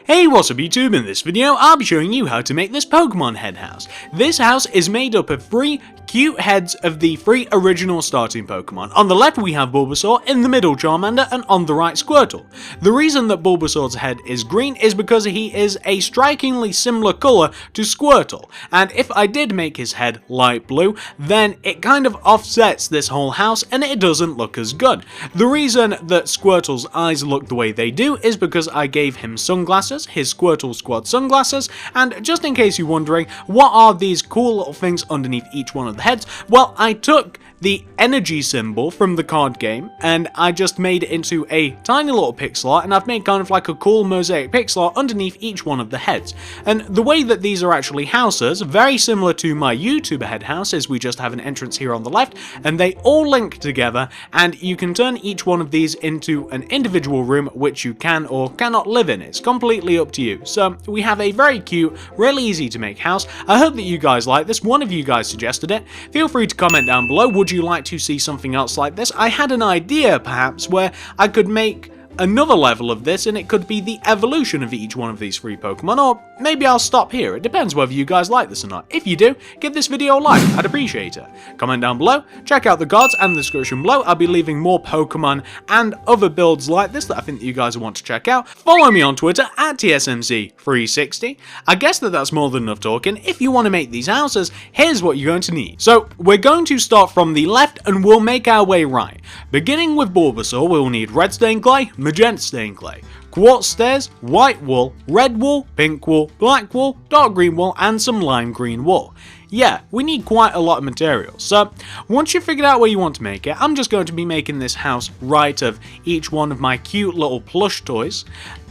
Hey, what's up YouTube? In this video, I'll be showing you how to make this Pokemon head house. This house is made up of 3 cute heads of the 3 original starting Pokemon. On the left we have Bulbasaur, in the middle Charmander, and on the right Squirtle. The reason that Bulbasaur's head is green is because he is a strikingly similar colour to Squirtle, and if I did make his head light blue, then it kind of offsets this whole house and it doesn't look as good. The reason that Squirtle's eyes look the way they do is because I gave him sunglasses, his Squirtle Squad sunglasses, and just in case you're wondering, what are these cool little things underneath each one of the heads? Well, I took the energy symbol from the card game and I just made it into a tiny little pixel art, and I've made kind of like a cool mosaic pixel art underneath each one of the heads. And the way that these are actually houses, very similar to my YouTuber head house, is we just have an entrance here on the left and they all link together, and you can turn each one of these into an individual room which you can or cannot live in. It's completely up to you. So we have a very cute, really easy to make house. I hope that you guys like this. One of you guys suggested it. Feel free to comment down below. Would you like to see something else like this? I had an idea perhaps where I could make another level of this and it could be the evolution of each one of these 3 Pokemon, or maybe I'll stop here. It depends whether you guys like this or not. If you do, give this video a like, I'd appreciate it. Comment down below, check out the cards and the description below. I'll be leaving more Pokemon and other builds like this that I think that you guys will want to check out. Follow me on Twitter at TSMC360. I guess that's more than enough talking. If you want to make these houses, here's what you're going to need. So we're going to start from the left and we'll make our way right. Beginning with Bulbasaur, we'll need red stained clay, magenta stained clay, quartz stairs, white wool, red wool, pink wool, black wool, dark green wool, and some lime green wool. Yeah, we need quite a lot of materials. So once you've figured out where you want to make it, I'm just going to be making this house right of each one of my cute little plush toys.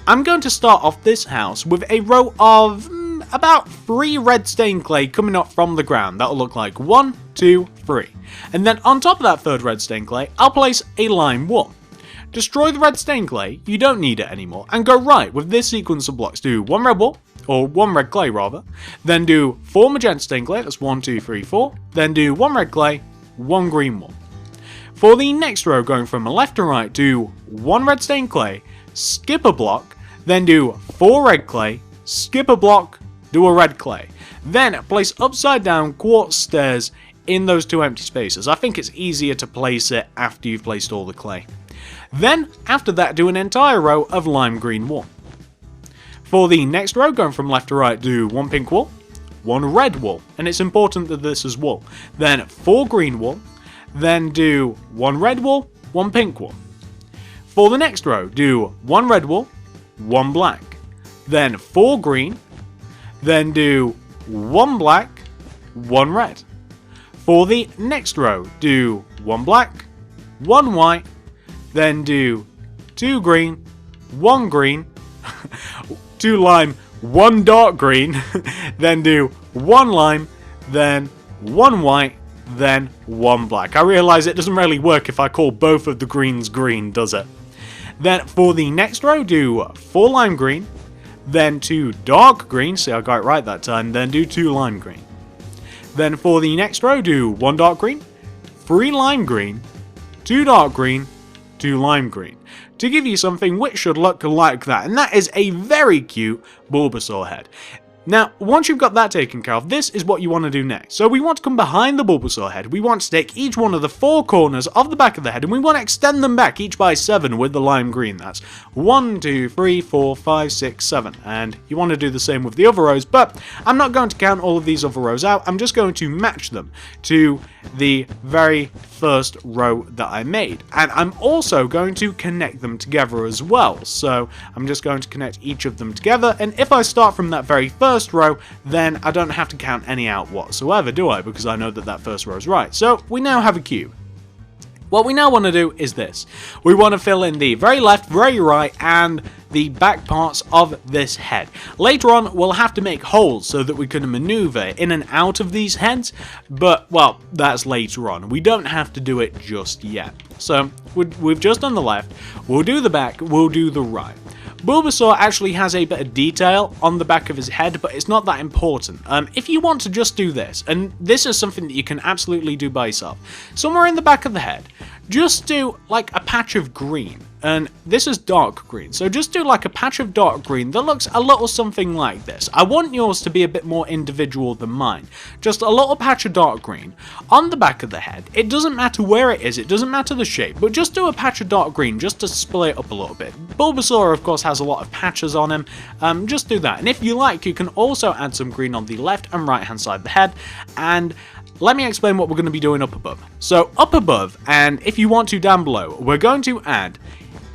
I'm going to start off this house with a row of about 3 red stained clay coming up from the ground. That'll look like 1, 2, 3. And then on top of that 3rd red stained clay, I'll place a lime wool. Destroy the red stained clay, you don't need it anymore, and go right with this sequence of blocks. Do 1 red wool, or 1 red clay rather, then do 4 magenta stained clay, that's 1, 2, 3, 4, then do 1 red clay, 1 green wool. For the next row, going from left to right, do 1 red stained clay, skip a block, then do 4 red clay, skip a block, do a red clay. Then place upside down quartz stairs in those 2 empty spaces. I think it's easier to place it after you've placed all the clay. Then, after that, do an entire row of lime green wool. For the next row, going from left to right, do 1 pink wool, 1 red wool, and it's important that this is wool. Then 4 green wool, then do 1 red wool, 1 pink wool. For the next row, do 1 red wool, 1 black, then 4 green, then do 1 black, 1 red. For the next row, do 1 black, 1 white, then do 2 green, 1 green, 2 lime, 1 dark green, then do 1 lime, then 1 white, then 1 black. I realise it doesn't really work if I call both of the greens green, does it? Then for the next row, do 4 lime green, then 2 dark green, see I got it right that time, then do 2 lime green. Then for the next row, do 1 dark green, 3 lime green, 2 dark green, 2 lime green, to give you something which should look like that, and that is a very cute Bulbasaur head. Now, once you've got that taken care of, this is what you want to do next. So we want to come behind the Bulbasaur head, we want to take each one of the 4 corners of the back of the head, and we want to extend them back each by 7 with the lime green. That's 1, 2, 3, 4, 5, 6, 7. And you want to do the same with the other rows, but I'm not going to count all of these other rows out, I'm just going to match them to the very first row that I made. And I'm also going to connect them together as well. So I'm just going to connect each of them together, and if I start from that very first row, then I don't have to count any out whatsoever, do I? Because I know that that first row is right. So we now have a cube. What we now want to do is this. We want to fill in the very left, very right, and the back parts of this head. Later on, we'll have to make holes so that we can maneuver in and out of these heads, but, well, that's later on. We don't have to do it just yet. So, we've just done the left, we'll do the back, we'll do the right. Bulbasaur actually has a bit of detail on the back of his head, but it's not that important. If you want to just do this, and this is something that you can absolutely do by yourself, somewhere in the back of the head, just do like a patch of green. And this is dark green, so just do like a patch of dark green that looks a little something like this. I want yours to be a bit more individual than mine. Just a little patch of dark green on the back of the head. It doesn't matter where it is, it doesn't matter the shape, but just do a patch of dark green just to split it up a little bit. Bulbasaur, of course, has a lot of patches on him. Just do that. And if you like, you can also add some green on the left and right hand side of the head. And let me explain what we're going to be doing up above. So up above, and if you want to down below, we're going to add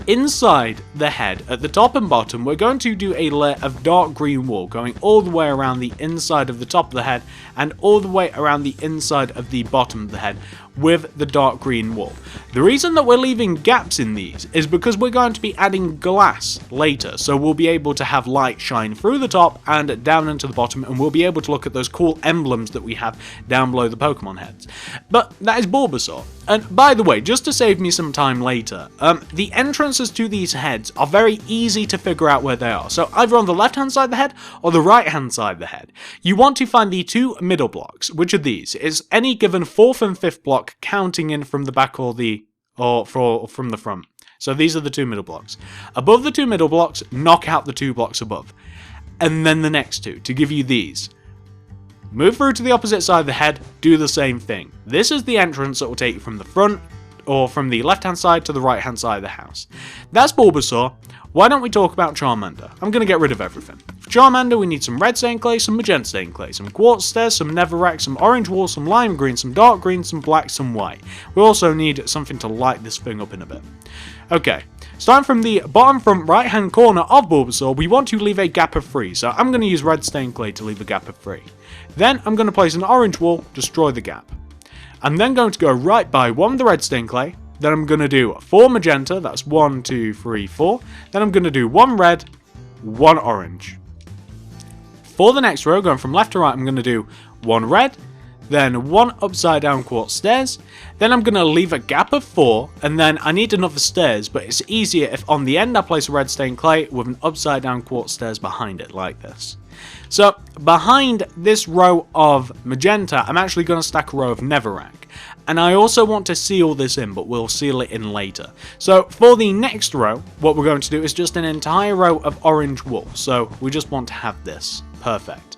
inside the head, at the top and bottom, we're going to do a layer of dark green wool going all the way around the inside of the top of the head and all the way around the inside of the bottom of the head with the dark green wool. The reason that we're leaving gaps in these is because we're going to be adding glass later, so we'll be able to have light shine through the top and down into the bottom, and we'll be able to look at those cool emblems that we have down below the Pokemon heads. But that is Bulbasaur. And by the way, just to save me some time later, the entrances to these heads are very easy to figure out where they are. So either on the left hand side of the head or the right hand side of the head. You want to find the two middle blocks, which are these. It's any given 4th and 5th block counting in from the back or from the front. So these are the two middle blocks. Above the two middle blocks, knock out the 2 blocks above. And then the next 2 to give you these. Move through to the opposite side of the head, do the same thing. This is the entrance that will take you from the front or from the left hand side to the right hand side of the house. That's Bulbasaur. Why don't we talk about Charmander? I'm going to get rid of everything. For Charmander, we need some red stained clay, some magenta stained clay, some quartz stairs, some netherrack, some orange wool, some lime green, some dark green, some black, some white. We also need something to light this thing up in a bit. Okay, starting from the bottom front right hand corner of Bulbasaur, we want to leave a gap of 3. So I'm going to use red stained clay to leave a gap of 3. Then I'm going to place an orange wool, destroy the gap. I'm then going to go right by one of the red stained clay. Then I'm going to do 4 magenta, that's 1, 2, 3, 4. Then I'm going to do 1 red, 1 orange. For the next row, going from left to right, I'm going to do 1 red, then 1 upside down quartz stairs. Then I'm going to leave a gap of 4, and then I need another stairs, but it's easier if on the end I place a red stained clay with an upside down quartz stairs behind it, like this. So behind this row of magenta, I'm actually going to stack a row of netherrack. And I also want to seal this in, but we'll seal it in later. So for the next row, what we're going to do is just an entire row of orange wool. So we just want to have this. Perfect.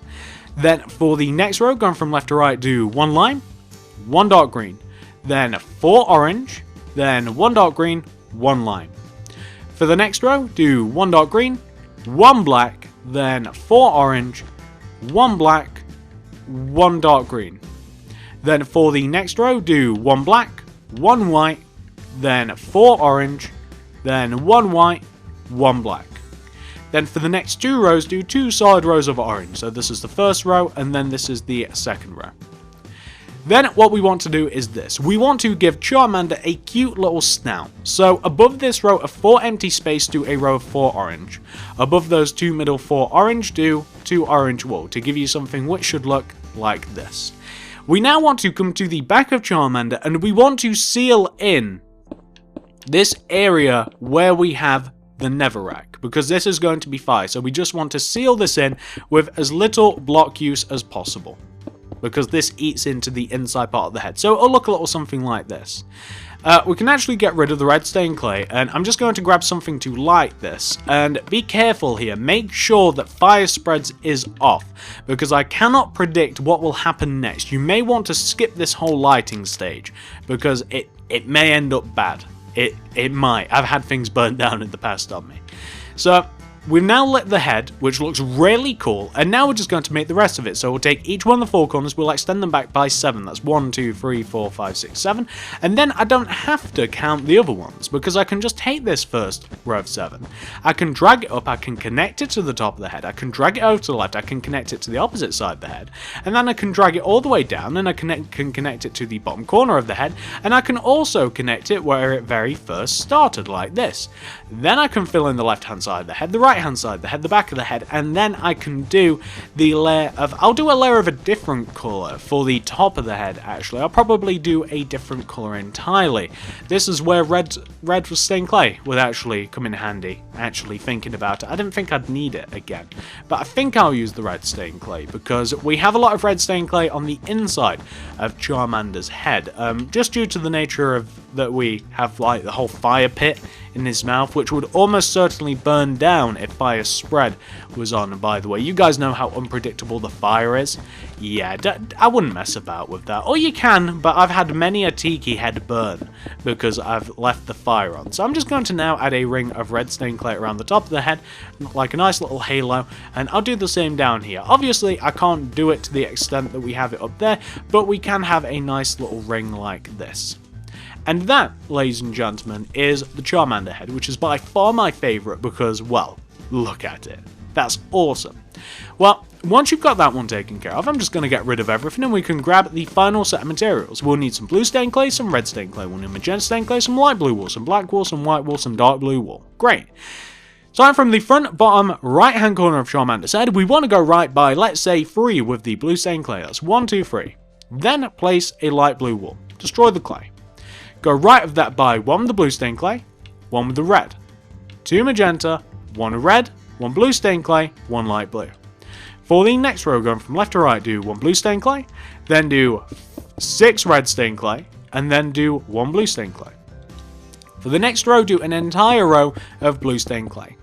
Then for the next row, going from left to right, do 1 lime, 1 dark green, then 4 orange, then 1 dark green, 1 lime. For the next row, do 1 dark green, 1 black, then 4 orange, 1 black, 1 dark green. Then for the next row, do 1 black, 1 white, then 4 orange, then 1 white, 1 black. Then for the next 2 rows, do 2 solid rows of orange. So this is the first row, and then this is the second row. Then what we want to do is this. We want to give Charmander a cute little snout. So above this row of 4 empty space, do a row of 4 orange. Above those 2 middle 4 orange, do 2 orange wool to give you something which should look like this. We now want to come to the back of Charmander, and we want to seal in this area where we have the netherrack, because this is going to be fire. So we just want to seal this in with as little block use as possible, because this eats into the inside part of the head. So it'll look a little something like this. We can actually get rid of the red stained clay, and I'm just going to grab something to light this. And be careful here, make sure that fire spreads is off, because I cannot predict what will happen next. You may want to skip this whole lighting stage, because it may end up bad. It might. I've had things burnt down in the past on me. So we've now lit the head, which looks really cool, and now we're just going to make the rest of it. So we'll take each one of the 4 corners, we'll extend them back by 7. That's 1, 2, 3, 4, 5, 6, 7. And then I don't have to count the other ones, because I can just take this first row of 7. I can drag it up, I can connect it to the top of the head, I can drag it over to the left, I can connect it to the opposite side of the head, and then I can drag it all the way down, and I can connect it to the bottom corner of the head, and I can also connect it where it very first started, like this. Then I can fill in the left hand side of the head, the right right hand side of the head, the back of the head, and then I can do the layer of, I'll do a layer of a different colour for the top of the head actually. I'll probably do a different colour entirely. This is where red stained clay would actually come in handy, actually thinking about it. I didn't think I'd need it again, but I think I'll use the red stained clay because we have a lot of red stained clay on the inside of Charmander's head, just due to the nature of that we have like the whole fire pit in his mouth, which would almost certainly burn down if fire spread was on. And by the way, you guys know how unpredictable the fire is. Yeah, I wouldn't mess about with that. Or you can, but I've had many a tiki head burn because I've left the fire on. So I'm just going to now add a ring of red stained clay around the top of the head, like a nice little halo, and I'll do the same down here. Obviously, I can't do it to the extent that we have it up there, but we can have a nice little ring like this. And that, ladies and gentlemen, is the Charmander head, which is by far my favourite because, well, look at it. That's awesome. Well, once you've got that one taken care of, I'm just going to get rid of everything and we can grab the final set of materials. We'll need some blue stained clay, some red stained clay, we'll need magenta stained clay, some light blue wool, some black wool, some white wool, some dark blue wool. Great. Starting from the front, bottom, right hand corner of Charmander's head, we want to go right by, let's say, 3 with the blue stained clay. That's 1, 2, 3. Then place a light blue wool. Destroy the clay. Go right of that by 1 with the blue stained clay, 1 with the red, 2 magenta, 1 red, 1 blue stained clay, 1 light blue. For the next row, going from left to right, do 1 blue stained clay, then do 6 red stained clay, and then do 1 blue stained clay. For the next row, do an entire row of blue stained clay.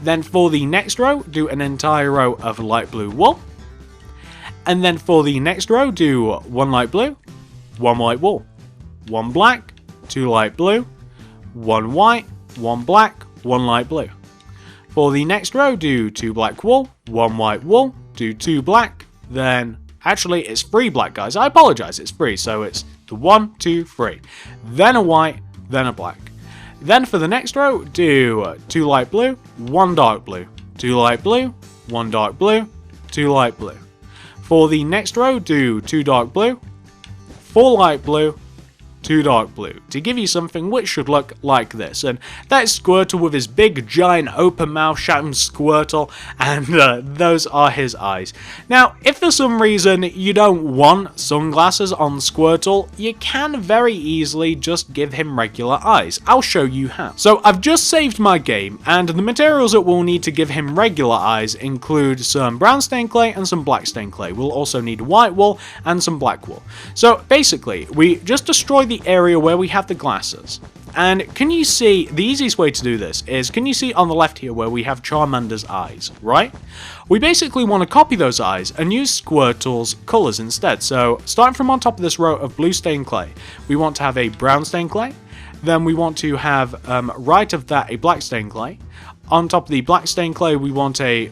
Then for the next row, do an entire row of light blue wool. And then for the next row, do 1 light blue, 1 white wool. 1 black, 2 light blue, 1 white, 1 black, 1 light blue. For the next row, do 2 black wool, 1 white wool, do 2 black, then, actually it's 3 black guys, I apologise, it's 3, so it's the 1, 2, 3, then a white, then a black. Then for the next row, do 2 light blue, 1 dark blue, 2 light blue, 1 dark blue, 2 light blue. For the next row, do 2 dark blue, 4 light blue, 2 dark blue, to give you something which should look like this. And that's Squirtle with his big giant open mouth shouting Squirtle, and those are his eyes. Now, if for some reason you don't want sunglasses on Squirtle, you can very easily just give him regular eyes. I'll show you how. So I've just saved my game, and the materials that we'll need to give him regular eyes include some brown stained clay and some black stained clay. We'll also need white wool and some black wool. So basically, we just destroy the area where we have the glasses. And can you see, the easiest way to do this is, can you see on the left here where we have Charmander's eyes, right? We basically want to copy those eyes and use Squirtle's colours instead. So starting from on top of this row of blue stained clay, we want to have a brown stained clay. Then we want to have, right of that, a black stained clay. On top of the black stained clay, we want a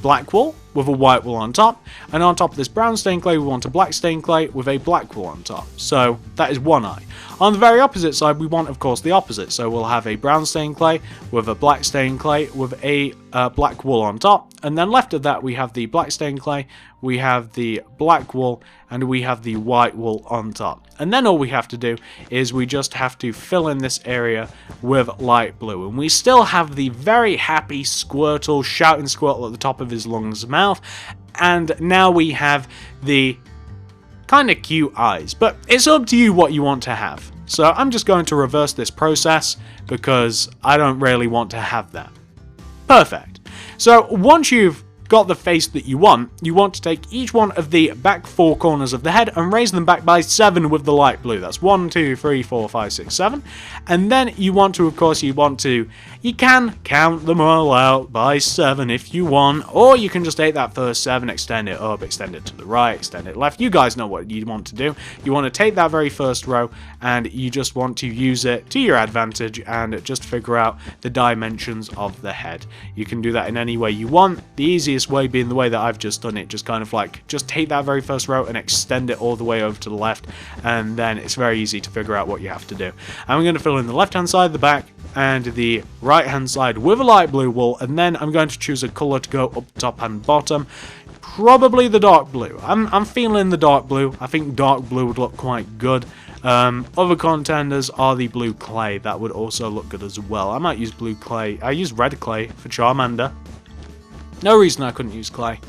black wool with a white wool on top, and on top of this brown stained clay, we want a black stained clay with a black wool on top. So that is one eye. On the very opposite side, we want, of course, the opposite. So we'll have a brown stained clay with a black stained clay with a black wool on top, and then left of that, we have the black stained clay, we have the black wool, and we have the white wool on top. And then all we have to do is we just have to fill in this area with light blue. And we still have the very happy Squirtle shouting Squirtle at the top of his lungs mouth. And now we have the kind of cute eyes. But it's up to you what you want to have. So I'm just going to reverse this process because I don't really want to have that. Perfect. So once you've got the face that you want to take each one of the back 4 corners of the head and raise them back by 7 with the light blue. That's 1, 2, 3, 4, 5, 6, 7. And then you want to, of course, you can count them all out by 7 if you want, or you can just take that first 7, extend it up, extend it to the right, extend it left. You guys know what you want to do. You want to take that very first row and you just want to use it to your advantage and just figure out the dimensions of the head. You can do that in any way you want. The easiest way being the way that I've just done it, just kind of like, just take that very first row and extend it all the way over to the left, and then it's very easy to figure out what you have to do. I'm going to fill in the left hand side, the back, and the right hand side with a light blue wool, and then I'm going to choose a colour to go up top and bottom. Probably the dark blue. I'm feeling the dark blue. I think dark blue would look quite good. Other contenders are the blue clay. That would also look good as well. I might use blue clay. I use red clay for Charmander. No reason I couldn't use clay.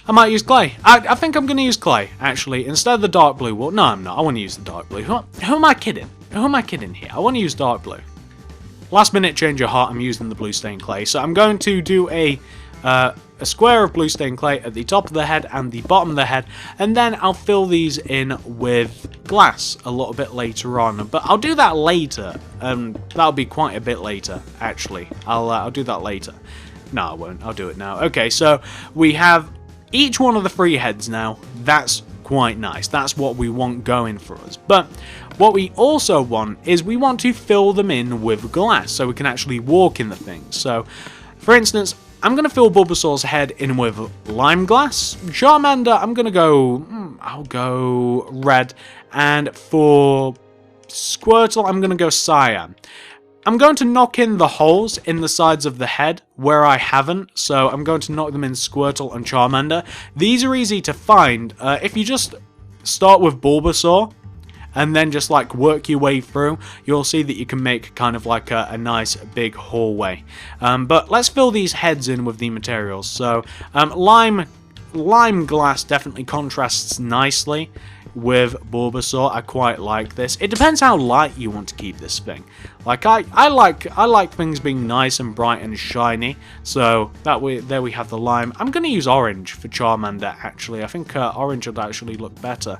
I might use clay. I think I'm going to use clay, actually, instead of the dark blue. Well, no, I'm not. I want to use the dark blue. Who am I kidding? Who am I kidding here? I want to use dark blue. Last minute change of heart, I'm using the blue stained clay. So I'm going to do a square of blue stained clay at the top of the head and the bottom of the head, and then I'll fill these in with glass a little bit later on. But I'll do that later. That'll be quite a bit later, actually. I'll do that later. No, I won't. I'll do it now. Okay, so we have each one of the 3 heads now. That's quite nice. That's what we want going for us. But what we also want is we want to fill them in with glass so we can actually walk in the things. So, for instance, I'm going to fill Bulbasaur's head in with lime glass. Charmander, I'm going to go... I'll go red. And for Squirtle, I'm going to go cyan. I'm going to knock in the holes in the sides of the head where I haven't, so I'm going to knock them in Squirtle and Charmander. These are easy to find. If you just start with Bulbasaur and then just like work your way through, you'll see that you can make kind of like a nice big hallway. But let's fill these heads in with the materials. So lime glass definitely contrasts nicely with Bulbasaur. I quite like this. It depends how light you want to keep this thing. Like I like things being nice and bright and shiny. So that way, there we have the lime. I'm going to use orange for Charmander. Actually, I think orange would actually look better.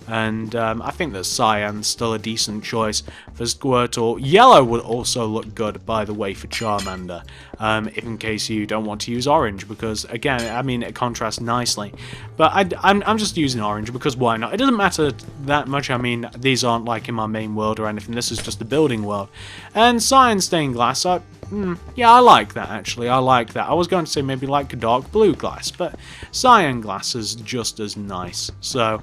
And I think that cyan's still a decent choice for Squirtle. Yellow would also look good, by the way, for Charmander, if in case you don't want to use orange, because, again, I mean, it contrasts nicely. But I'm just using orange, because why not? It doesn't matter that much. I mean, these aren't, like, in my main world or anything. This is just the building world. And cyan stained glass, yeah, I like that, actually. I like that. I was going to say maybe like a dark blue glass, but cyan glass is just as nice. So,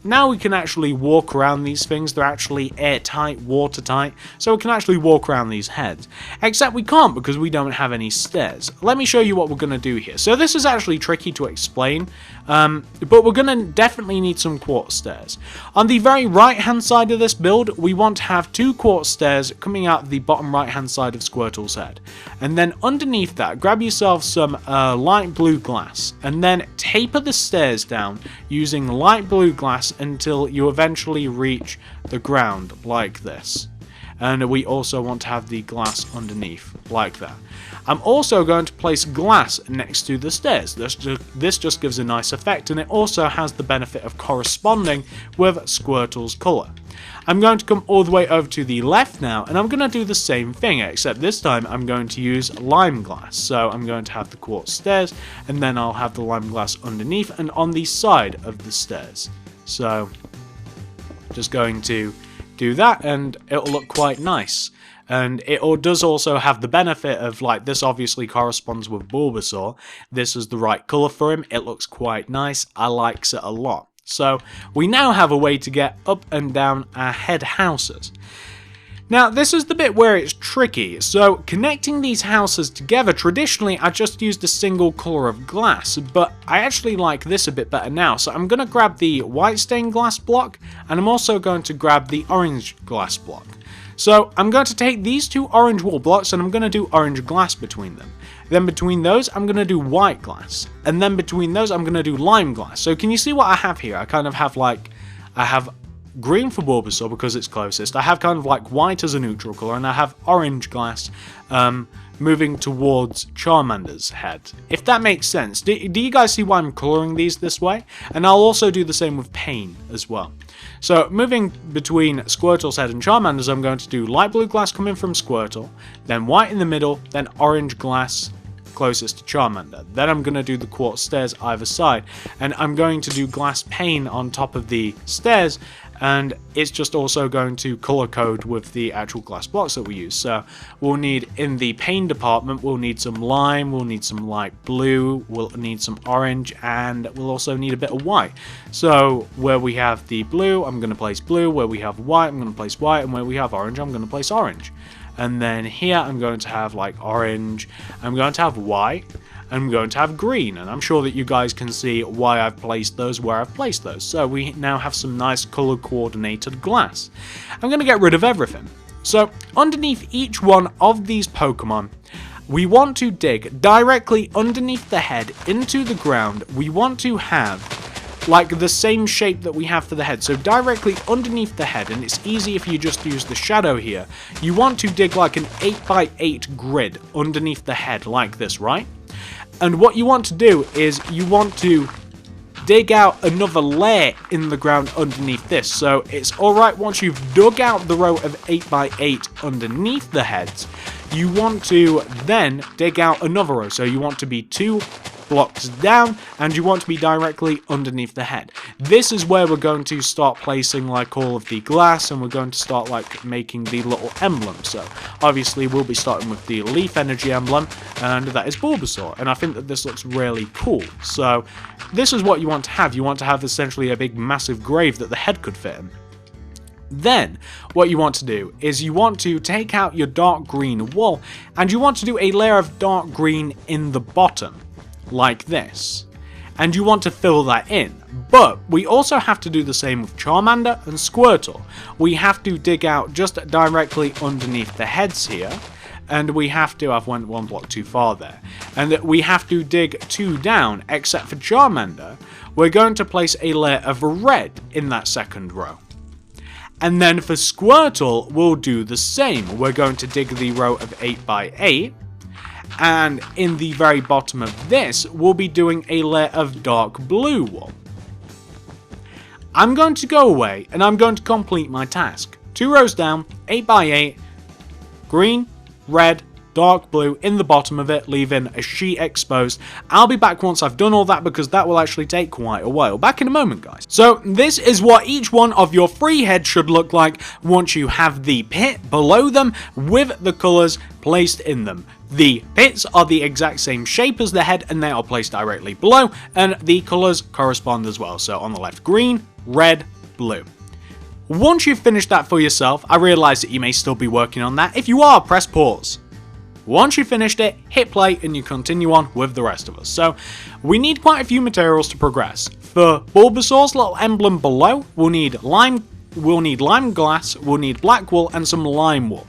now we can actually walk around these things. They're actually airtight, watertight, so we can actually walk around these heads. Except we can't because we don't have any stairs. Let me show you what we're going to do here. So this is actually tricky to explain, but we're going to definitely need some quartz stairs. On the very right-hand side of this build, we want to have 2 quartz stairs coming out of the bottom right-hand side of Squirtle's head. And then underneath that, grab yourself some light blue glass, and then taper the stairs down using light blue glass until you eventually reach the ground like this. And we also want to have the glass underneath like that. I'm also going to place glass next to the stairs. This just gives a nice effect, and it also has the benefit of corresponding with Squirtle's colour. I'm going to come all the way over to the left now, and I'm going to do the same thing, except this time I'm going to use lime glass. So I'm going to have the quartz stairs, and then I'll have the lime glass underneath and on the side of the stairs. So, just going to do that, and it'll look quite nice. And it does also have the benefit of, like, this obviously corresponds with Bulbasaur. This is the right colour for him. It looks quite nice. I likes it a lot. So, we now have a way to get up and down our head houses. Now, this is the bit where it's tricky. So, connecting these houses together, traditionally, I just used a single colour of glass, but I actually like this a bit better now. So, I'm going to grab the white stained glass block, and I'm also going to grab the orange glass block. So, I'm going to take these 2 orange wall blocks, and I'm going to do orange glass between them. Then between those, I'm going to do white glass. And then between those, I'm going to do lime glass. So, can you see what I have here? I kind of have, like, I have green for Bulbasaur because it's closest. I have kind of like white as a neutral colour, and I have orange glass moving towards Charmander's head. If that makes sense. Do you guys see why I'm colouring these this way? And I'll also do the same with pain as well. So moving between Squirtle's head and Charmander's, I'm going to do light blue glass coming from Squirtle, then white in the middle, then orange glass closest to Charmander. Then I'm going to do the quartz stairs either side, and I'm going to do glass pane on top of the stairs, and it's just also going to color code with the actual glass blocks that we use. So we'll need, in the pane department, we'll need some lime, we'll need some light blue, we'll need some orange, and we'll also need a bit of white. So where we have the blue, I'm going to place blue, where we have white, I'm going to place white, and where we have orange, I'm going to place orange. And then here I'm going to have like orange, I'm going to have white, I'm going to have green, and I'm sure that you guys can see why I've placed those where I've placed those. So we now have some nice color coordinated glass. I'm going to get rid of everything. So underneath each one of these Pokemon, we want to dig directly underneath the head into the ground. We want to have like the same shape that we have for the head, so directly underneath the head, and it's easy if you just use the shadow here. You want to dig like an 8x8 grid underneath the head like this, right? And what you want to do is you want to dig out another layer in the ground underneath this. So it's alright once you've dug out the row of 8x8 underneath the heads, you want to then dig out another row. So you want to be 2 blocks down, and you want to be directly underneath the head. This is where we're going to start placing like all of the glass, and we're going to start like making the little emblem. So obviously we'll be starting with the leaf energy emblem, and that is Bulbasaur, and I think that this looks really cool. So this is what you want to have. You want to have essentially a big massive grave that the head could fit in. Then, what you want to do is you want to take out your dark green wool, and you want to do a layer of dark green in the bottom, like this. And you want to fill that in. But we also have to do the same with Charmander and Squirtle. We have to dig out just directly underneath the heads here, and we have to, I've went 1 block too far there, and we have to dig 2 down, except for Charmander. We're going to place a layer of red in that second row. And then for Squirtle, we'll do the same. We're going to dig the row of 8x8, and in the very bottom of this, we'll be doing a layer of dark blue wool. I'm going to go away, and I'm going to complete my task. 2 rows down, 8x8, green, red, dark blue in the bottom of it, leaving a sheet exposed. I'll be back once I've done all that, because that will actually take quite a while. Back in a moment, guys. So this is what each one of your 3 heads should look like once you have the pit below them with the colours placed in them. The pits are the exact same shape as the head, and they are placed directly below, and the colours correspond as well. So on the left, green, red, blue. Once you've finished that for yourself, I realise that you may still be working on that. If you are, press pause. Once you've finished it, hit play and you continue on with the rest of us. So we need quite a few materials to progress. For Bulbasaur's little emblem below, we'll need lime glass, we'll need black wool, and some lime wool.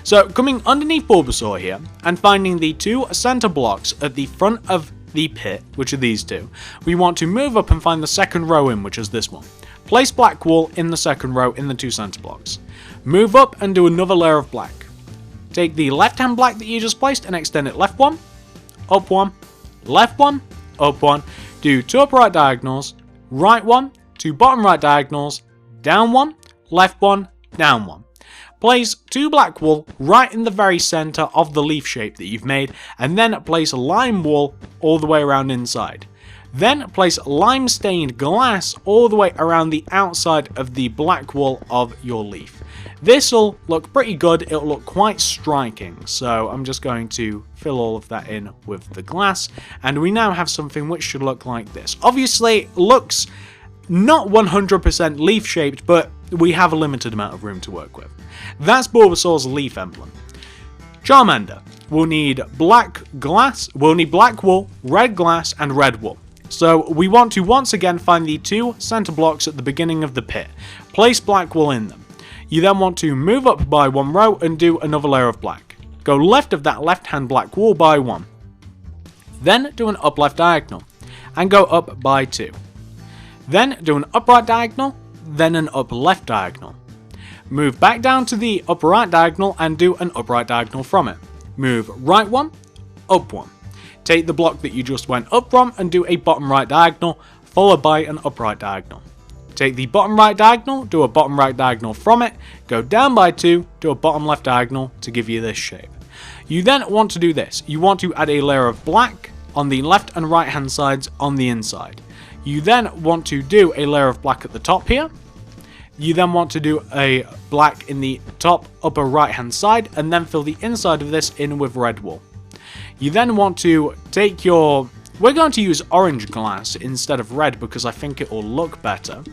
So coming underneath Bulbasaur here and finding the 2 center blocks at the front of the pit, which are these 2, we want to move up and find the second row in, which is this one. Place black wool in the second row in the 2 center blocks. Move up and do another layer of black. Take the left-hand black that you just placed and extend it left 1, up 1, left 1, up 1. Do 2 upright diagonals, right 1, 2 bottom right diagonals, down 1, left 1, down 1. Place 2 black wool right in the very center of the leaf shape that you've made, and then place lime wool all the way around inside. Then place lime stained glass all the way around the outside of the black wool of your leaf. This'll look pretty good, it'll look quite striking, so I'm just going to fill all of that in with the glass, and we now have something which should look like this. Obviously, looks not 100% leaf shaped, but we have a limited amount of room to work with. That's Bulbasaur's leaf emblem. Charmander, we'll need black glass, we'll need black wool, red glass, and red wool. So we want to once again find the 2 center blocks at the beginning of the pit. Place black wool in them. You then want to move up by 1 row and do another layer of black. Go left of that left-hand black wool by 1. Then do an up left diagonal and go up by 2. Then do an upright diagonal, then an up left diagonal. Move back down to the upper right diagonal and do an upright diagonal from it. Move right 1, up 1. Take the block that you just went up from and do a bottom right diagonal, followed by an upright diagonal. Take the bottom right diagonal, do a bottom right diagonal from it, go down by 2, do a bottom left diagonal to give you this shape. You then want to do this. You want to add a layer of black on the left and right hand sides on the inside. You then want to do a layer of black at the top here. You then want to do a black in the top upper right hand side, and then fill the inside of this in with red wool. You then want to take your... We're going to use orange glass instead of red because I think it will look better.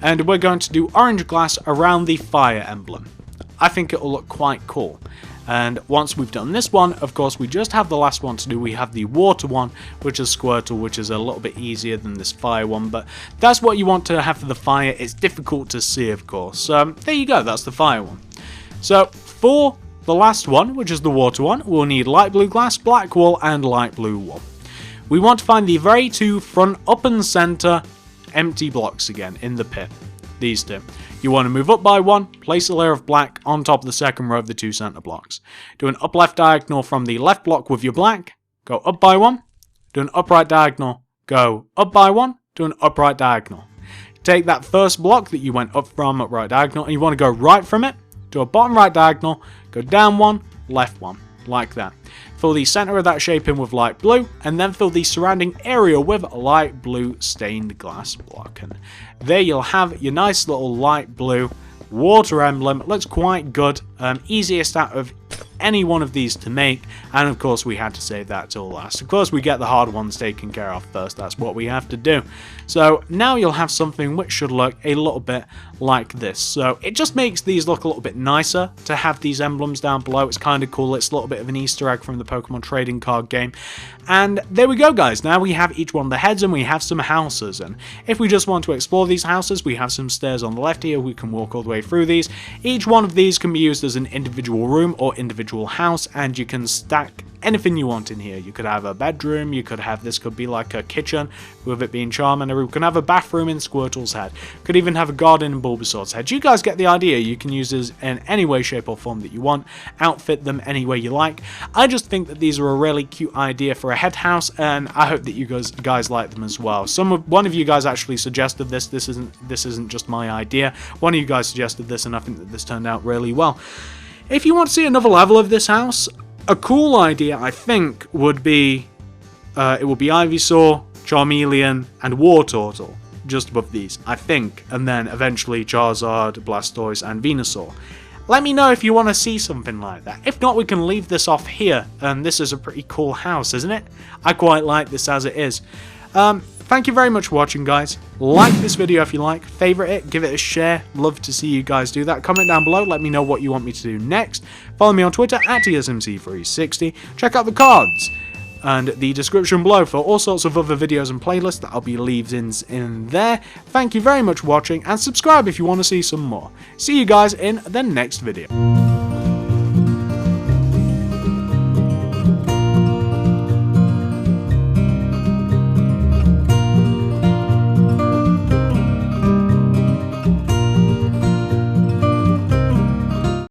And we're going to do orange glass around the fire emblem. I think it will look quite cool. And once we've done this one, of course, we just have the last one to do. We have the water one, which is Squirtle, which is a little bit easier than this fire one, but that's what you want to have for the fire. It's difficult to see, of course. So there you go, that's the fire one. So for the last one, which is the water one, we'll need light blue glass, black wool, and light blue wool. We want to find the very two front up and center empty blocks again in the pit. These two. You want to move up by one, place a layer of black on top of the second row of the two center blocks. Do an up left diagonal from the left block with your black, go up by one, do an up right diagonal, go up by one, do an up right diagonal. Take that first block that you went up from, up right diagonal, and you want to go right from it, do a bottom right diagonal, go down one, left one, like that. Fill the center of that shape in with light blue, and then fill the surrounding area with light blue stained glass block. And there you'll have your nice little light blue water emblem. It looks quite good. Easiest out of any one of these to make, and of course we had to save that till last. Of course we get the hard ones taken care of first, that's what we have to do. So now you'll have something which should look a little bit like this. So it just makes these look a little bit nicer to have these emblems down below. It's kind of cool. It's a little bit of an Easter egg from the Pokemon trading card game. And there we go, guys. Now we have each one of the heads and we have some houses. And if we just want to explore these houses, we have some stairs on the left here. We can walk all the way through these. Each one of these can be used as an individual room or individual house, and you can stack anything you want in here. You could have a bedroom, you could have, this could be like a kitchen, with it being Charmander. You can have a bathroom in Squirtle's head. Could even have a garden in Bulbasaur's head. You guys get the idea. You can use this in any way, shape or form that you want. Outfit them any way you like. I just think that these are a really cute idea for a head house, and I hope that you guys like them as well. One of you guys actually suggested this. This isn't just my idea. One of you guys suggested this, and I think that this turned out really well. If you want to see another level of this house, a cool idea, I think, would be, it would be Ivysaur, Charmeleon, and Wartortle, just above these, I think, and then eventually Charizard, Blastoise, and Venusaur. Let me know if you want to see something like that. If not, we can leave this off here, and this is a pretty cool house, isn't it? I quite like this as it is. Thank you very much for watching, guys. Like this video if you like, favourite it, give it a share. Love to see you guys do that. Comment down below, let me know what you want me to do next. Follow me on Twitter at TSMC360. Check out the cards and the description below for all sorts of other videos and playlists that I'll be leaving in there. Thank you very much for watching, and subscribe if you want to see some more. See you guys in the next video.